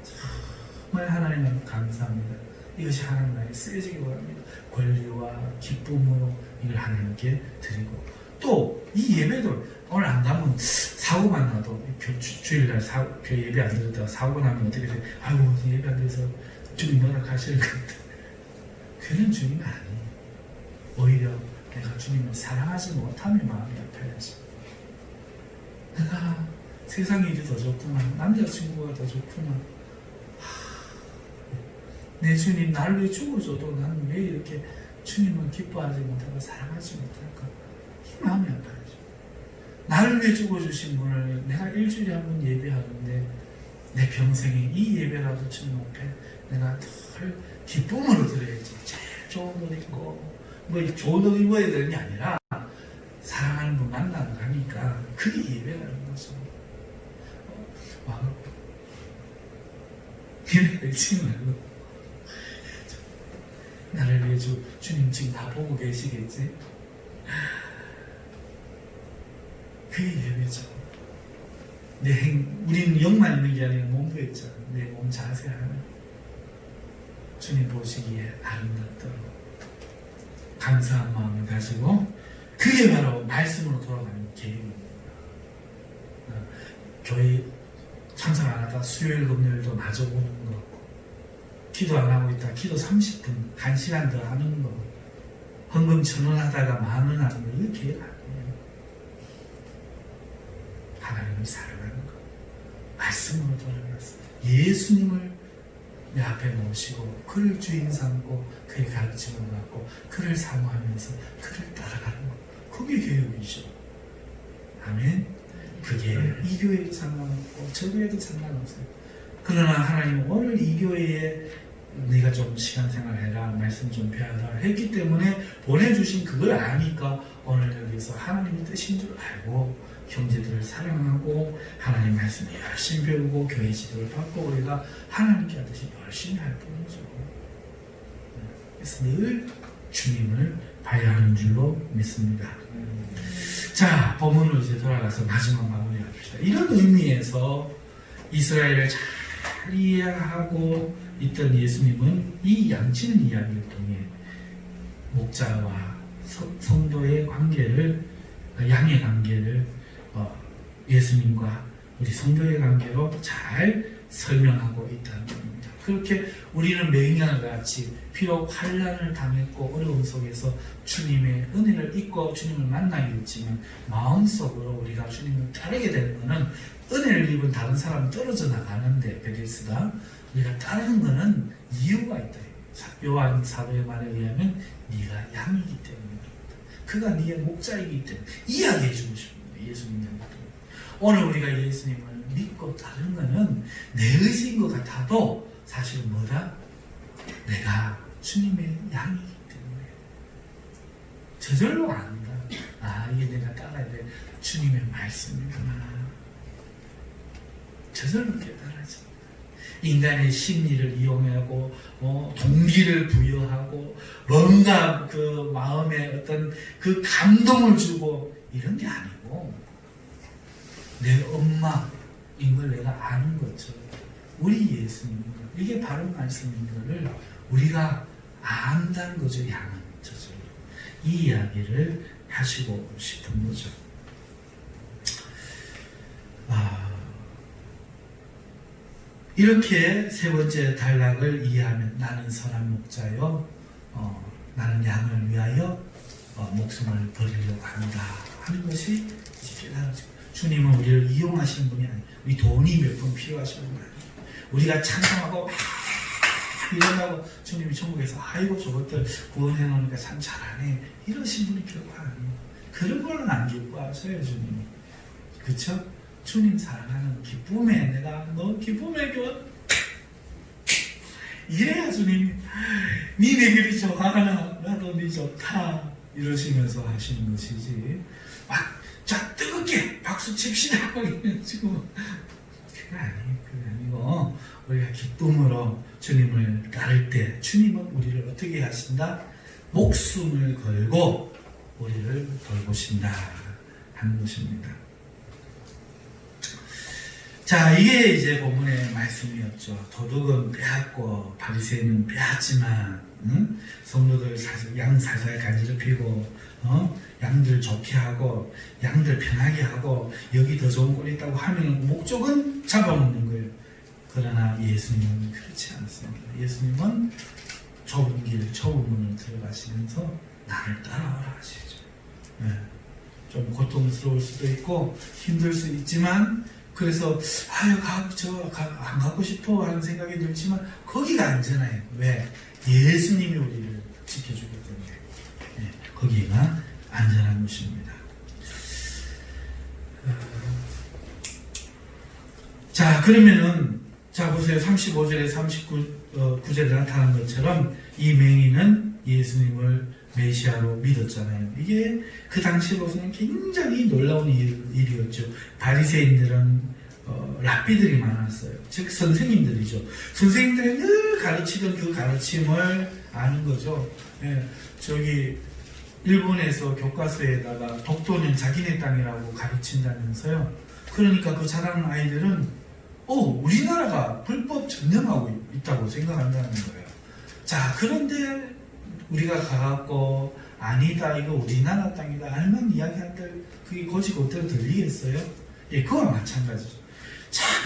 정말 하나님 감사합니다. 이것이 하나님 나라에 쓰여지기 바랍니다. 권리와 기쁨으로 이걸 하나님께 드리고 또 이 예배도 오늘 안 가면 사고만 나도 주일날 교회 예배 안 드렸다가 사고 나면 어떻게 돼? 예배 안 돼서 주님 뭐라 가시는 것 같아. 그런 주님 아니에요. 오히려 내가 주님을 사랑하지 못하면 마음이 아파야지. 내가 세상 일이 더 좋구나, 남자친구가 더 좋구나, 내 주님 나를 왜 죽어줘도 나는 왜 이렇게 주님을 기뻐하지 못하고 사랑하지 못할까? 이 마음이 아파야지. 나를 위해 죽어주신 분을 내가 일주일에 한 번 예배하는데 내 평생에 이 예배라도 주님 앞에 내가 덜 기쁨으로 드려야지. 제일 좋은 옷 입고 뭐 좋은 옷 입어야 되는 게 아니라 사랑하는 분 만나러 가니까 그게 예배라는 거죠. 이래 읽지 말고 나를 위해 주님 지금 다 보고 계시겠지? 그게 예배죠. 우리는 영만 있는 게 아니라 몸도 있잖아. 내 몸 자세하는 주님 보시기에 아름답도록 감사한 마음을 가지고, 그게 바로 말씀으로 돌아가는 계획입니다. 교회 참석 안 하다 수요일 금요일도 마저 보는 거, 기도 안 하고 있다 기도 30분 1시간 더 하는 거, 헌금 1,000원 하다가 10,000원 하는 거, 이게 계획 아니에요. 하나님을 사랑하는 거, 말씀으로 돌아가서 예수님을 내 앞에 모시고 그를 주인 삼고 그의 가르침을 받고 그를 사모하면서 그를 따라가는 거, 그게 교육이죠. 아멘. 그게 이 교회도 상관없고 저 교회도 상관없어요. 그러나 하나님은 오늘 이 교회에 네가 좀 시간 생활해라, 말씀 좀 배워라 했기 때문에 보내주신 그걸 아니까 오늘 여기서 하나님의 뜻인 줄 알고 형제들을 사랑하고 하나님 말씀을 열심히 배우고 교회 지도를 받고 우리가 하나님께 하듯이 열심히 할 뿐이죠. 그래서 늘 주님을 봐야 하는 줄로 믿습니다. 자, 본문으로 이제 돌아가서 마지막 마무리합시다. 이런 의미에서 이스라엘을 잘 이해하고 있던 예수님은 이 양치는 이야기를 통해 목자와 성도의 관계를, 양의 관계를 예수님과 우리 성도의 관계로 잘 설명하고 있다는 겁니다. 그렇게 우리는 맹인과 같이 비록 환난을 당했고 어려움 속에서 주님의 은혜를 잊고 주님을 만나게 됐지만 마음속으로 우리가 주님을 따르게 되는 것은, 은혜를 입은 다른 사람은 떨어져 나가는데 베드로가 우리가 따르는 것은 이유가 있다. 요한 사도의 말에 의하면 네가 양이기 때문입니다. 그가 네의 목자이기 때문에 이야기해 주고 싶습니다. 예수님의 말씀. 오늘 우리가 예수님을 믿고 따르는 것은 내 의지인 것 같아도 사실 뭐다? 내가 주님의 양이기 때문에 저절로 안다. 아, 이게 내가 따라야 될 주님의 말씀이구나. 저절로 깨달아집니다. 인간의 심리를 이용하고 동기를 부여하고 뭔가 그 마음에 어떤 그 감동을 주고 이런 게 아니고 내 엄마인 걸 내가 아는 거죠. 우리 예수님, 이게 바른 말씀인 것을 우리가 안다는 거죠. 양은 저절로. 이 이야기를 하시고 싶은 거죠. 이렇게 세 번째 단락을 이해하면 나는 선한 목자요, 나는 양을 위하여 목숨을 버리려고 한다 하는 것이 깨달아지고, 주님은 우리를 이용하시는 분이 아니에요. 우리 돈이 몇 푼 필요하시는 분 아니에요. 우리가 찬송하고 이러다고 주님이 천국에서 아이고 저것들 구원해 놓으니까 참 잘하네 이러신 분이 결코 아니에요. 그런 거는 안 기뻐하셔요 주님이. 그쵸? 주님 사랑하는 기쁨에, 내가 너 기쁨에 이래야 주님이 니네 길이 좋아하나 나도 니 좋다 이러시면서 하시는 것이지, 막 자 뜨겁게 박수 칩시다 지금 그게 아니고 우리가 기쁨으로 주님을 따를 때 주님은 우리를 어떻게 하신다? 목숨을 걸고 우리를 돌보신다 하는 것입니다. 자, 이게 이제 본문의 말씀이었죠. 도둑은 빼앗고 바리새인은 빼앗지만 성도들 양 살살 간지럽히고 양들 좋게 하고 양들 편하게 하고 여기 더 좋은 꼴이 있다고 하면 목적은 잡아먹는 거예요. 그러나 예수님은 그렇지 않습니다. 예수님은 좁은 길, 좁은 문을 들어가시면서 나를 따라와라 하시죠. 네. 좀 고통스러울 수도 있고 힘들 수 있지만 그래서 안 가고 싶어 하는 생각이 들지만 거기가 안전해요. 왜? 예수님이 우리를 지켜주기 때문에. 네. 거기가 안전한 곳입니다. 자, 그러면은, 자, 보세요. 35절에 39절에 나타난 것처럼 이 맹인은 예수님을 메시아로 믿었잖아요. 이게 그 당시로서는 굉장히 놀라운 일이었죠. 바리새인들은 랍비들이 많았어요. 즉 선생님들이죠. 선생님들이 늘 가르치던 그 가르침을 아는 거죠. 예, 저기 일본에서 교과서에다가 독도는 자기네 땅이라고 가르친다면서요. 그러니까 그 자라는 아이들은 우리나라가 불법 점령하고 있다고 생각한다는 거예요. 자, 그런데 우리가 가갖고 아니다, 이거 우리나라 땅이다, 알만 이야기한들 그게 고지고대로 들리겠어요? 예, 그와 마찬가지죠.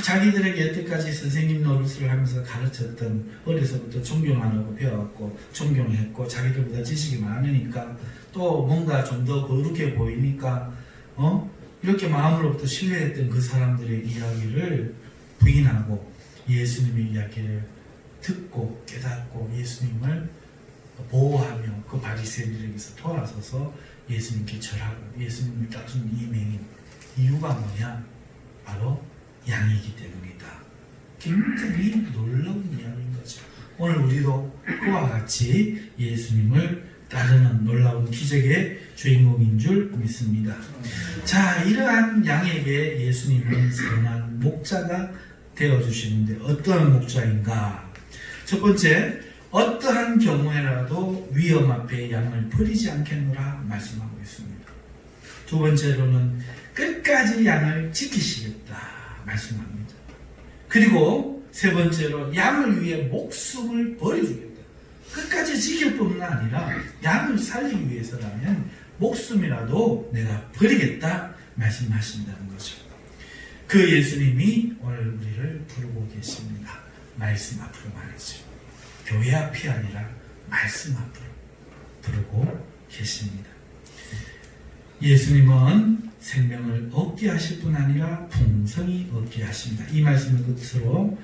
자기들에게 여태까지 선생님 노릇을 하면서 가르쳤던, 어려서부터 존경 안 하고 배워갖고 존경했고 자기들보다 지식이 많으니까 또 뭔가 좀 더 거룩해 보이니까 이렇게 마음으로부터 신뢰했던 그 사람들의 이야기를 부인하고 예수님의 이야기를 듣고 깨닫고 예수님을 보호하며 그 바리새인들에게서 돌아서서 예수님께 절하고 예수님을 따르는 이 맹인, 이유가 뭐냐? 바로 양이기 때문이다. 굉장히 놀라운 이야기인 거죠. 오늘 우리도 그와 같이 예수님을 따르는 놀라운 기적의 주인공인 줄 믿습니다. 자, 이러한 양에게 예수님은 선한 목자가 되어주시는데 어떠한 목자인가? 첫 번째, 어떠한 경우에라도 위험 앞에 양을 버리지 않겠노라 말씀하고 있습니다. 두 번째로는 끝까지 양을 지키시겠다 말씀합니다. 그리고 세 번째로 양을 위해 목숨을 버려주겠다. 끝까지 지킬 뿐만 아니라 양을 살리기 위해서라면 목숨이라도 내가 버리겠다 말씀하신다는 거죠. 그 예수님이 오늘 우리를 부르고 계십니다. 말씀 앞으로 말이죠. 교회 앞이 아니라 말씀 앞으로 부르고 계십니다. 예수님은 생명을 얻게 하실 뿐 아니라 풍성히 얻게 하십니다. 이 말씀을 끝으로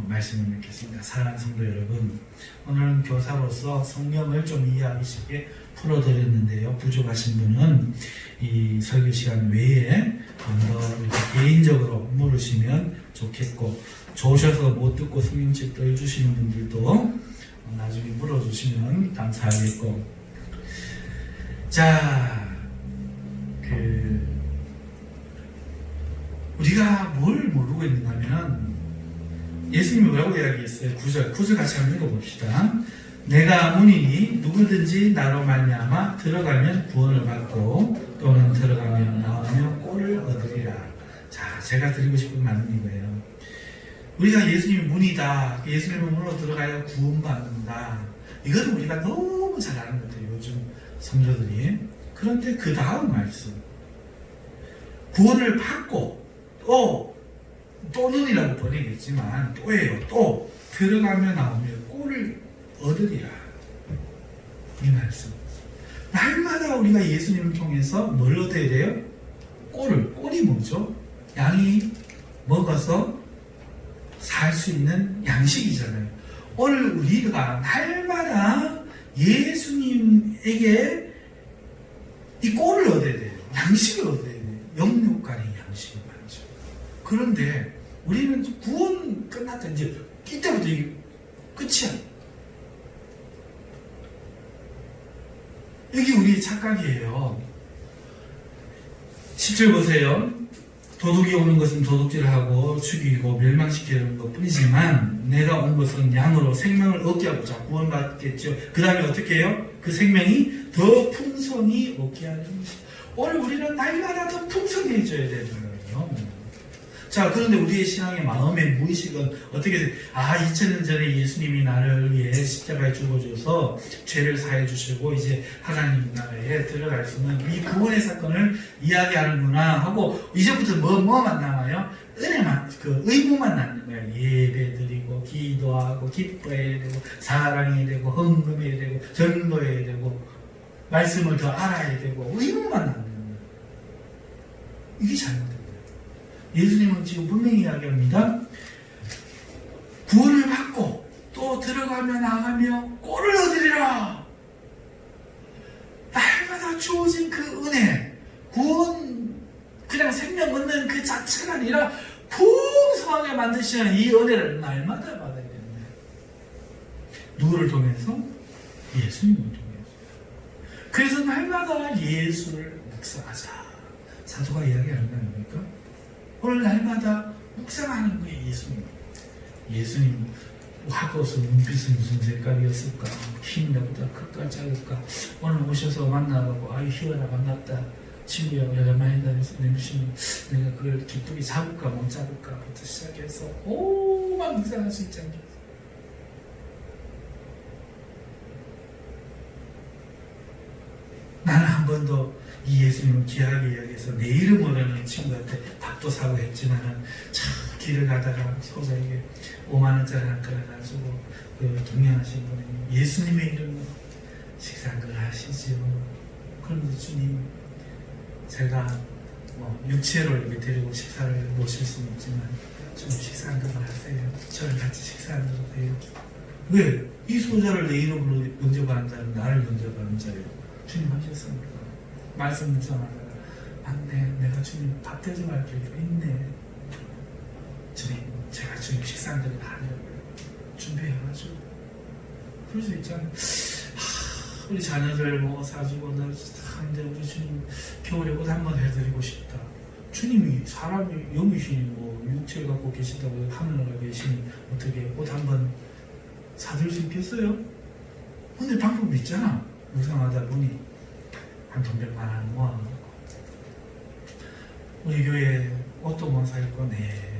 말씀을 맺겠습니다. 사랑하는 성도 여러분, 오늘은 교사로서 성경을 좀 이해하기 쉽게 풀어드렸는데요. 부족하신 분은 이 설교 시간 외에 더 개인적으로 물으시면 좋겠고, 좋으셔서 못 듣고 성경책 떠주시는 분들도 나중에 물어주시면 감사하겠고, 자, 우리가 뭘 모르고 있는가 하면 예수님이 뭐라고 이야기했어요? 9절 같이 한번 읽어봅시다. 내가 문이니 누구든지 나로 말미암아 들어가면 구원을 받고 또는 들어가면 나오며 꼴을 얻으리라. 자, 제가 드리고 싶은 말은 이거예요. 우리가 예수님이 문이다. 예수님의 문으로 들어가야 구원받는다. 이거는 우리가 너무 잘 아는 것 같아요. 요즘 성도들이. 그런데 그 다음 말씀. 구원을 받고 또는이라고 번역했지만 또예요. 또 들어가며 나오며 꼴을 얻으리라. 이 말씀. 날마다 우리가 예수님을 통해서 뭘 얻어야 돼요? 꼴이 뭐죠? 양이 먹어서 살 수 있는 양식이잖아요. 오늘 우리가 날마다 예수님에게 이 꼴을 얻어야 돼요. 양식을 얻어야 돼요. 영육간의 양식을 말이죠. 그런데 우리는 구원 끝났다. 이제 이때부터 이게 끝이야. 여기 우리의 착각이에요. 10절 보세요. 도둑이 오는 것은 도둑질을 하고 죽이고 멸망시키는 것 뿐이지만 내가 온 것은 양으로 생명을 얻게 하고자 구원받겠죠. 그 다음에 어떻게 해요? 그 생명이 더 풍성히 얻게 하는 것입니다. 오늘 우리는 날마다 더 풍성해져야 되는 거예요. 자, 그런데 우리의 신앙의 마음의 무의식은 어떻게 돼요? 2000년 전에 예수님이 나를 위해 십자가에 죽어줘서 죄를 사해 주시고 이제 하나님 나라에 들어갈 수 있는 이 구원의 사건을 이야기하는구나 하고 이제부터 뭐만 남아요? 은혜만, 의무만 남는 거예요. 예배 드리고 기도하고 기뻐해야 되고 사랑해야 되고 헌금해야 되고 전도해야 되고 말씀을 더 알아야 되고 의무만 남는 거예요. 이게 잘못된 거예요. 예수님은 지금 분명히 이야기합니다. 구원을 받고 또 들어가며 나가며 꼴을 얻으리라. 날마다 주어진 그 은혜, 구원, 그냥 생명 얻는 그 자체가 아니라 풍성하게 만드시는 이 은혜를 날마다 받아야 됩니다. 누구를 통해서? 예수님을 통해서. 그래서 날마다 예수를 묵상하자. 사도가 이야기하는 거 아닙니까? 오늘 날마다 묵상하는 거예요. 예수님 하고서 눈빛은 무슨 색깔이었을까? 흰 나보다 클까 작을까? 오늘 오셔서 만나고 아유 희원아 만났다. 친구야 오랜만에 다녀서 내주시면 내가 그걸 기쁘게 잡을까 못 잡을까부터 시작해서 오만 묵상할 수 있지 않겠어? 나는 한 번도 이 예수님을 귀하게 이야기해서 내 이름 모르는 친구한테 밥도 사고 했지만은 참 길을 가다가 소자에게 5만원짜리 한 그릇 가지고 그 동행하신 분이 예수님의 이름으로 식사 한 그릇 하시지요. 그런데 주님 제가 육체로 이렇게 데리고 식사를 모실 수는 없지만 좀 식사 한 그릇 하세요. 저를 같이 식사하는 거예요. 왜? 이 소자를 내 이름으로 영접하는 자는 나를 영접하는 자예요. 주님 하셨습니까? 말씀 묵상하다가 맞네 내가 주님 밥 대접할 길도 있네. 주님 제가 주님 식사한다고 하려고요. 준비해가지고 그럴 수 있잖아요. 우리 자녀들 뭐 사주고 하는데 우리 주님 겨울에 옷 한번 해드리고 싶다. 주님이 사람이 영이시니 뭐 육체 갖고 계시다고 하늘나라 계시니 어떻게 옷 한번 사줄 수 있겠어요? 근데 방법이 있잖아. 묵상하다 보니 한 돈 100만 원 모아놓고 우리 교회 옷도 못 사입고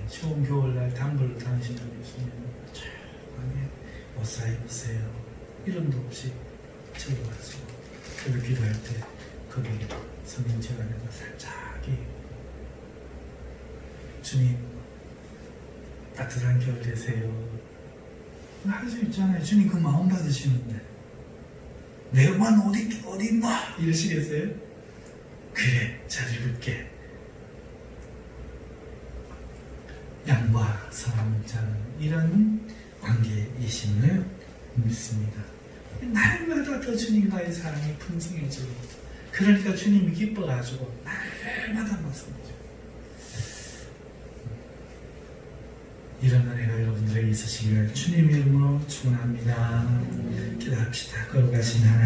추운 겨울날 단벌로 다니신 분이 있으면 조용하게 옷 사입으세요. 이름도 없이 적어가지고 그걸 기도할 때 거기 성경 제안에서 살짝이 주님 따뜻한 겨울 되세요. 할 수 있잖아요. 주님 그 마음 받으시는데 내가만 어디 있나 이러시겠어요? 그래 잘 입을게. 양과 사랑을 자는 이런 관계이심을 믿습니다. 날마다 더 주님과의 사랑이 풍성해지고 그러니까 주님이 기뻐가지고 날마다 말씀하죠. 이런 은혜가 여러분들에게 있으시기를 주님의 이름으로 축원합니다. 기도합시다. 걸어가신 하나님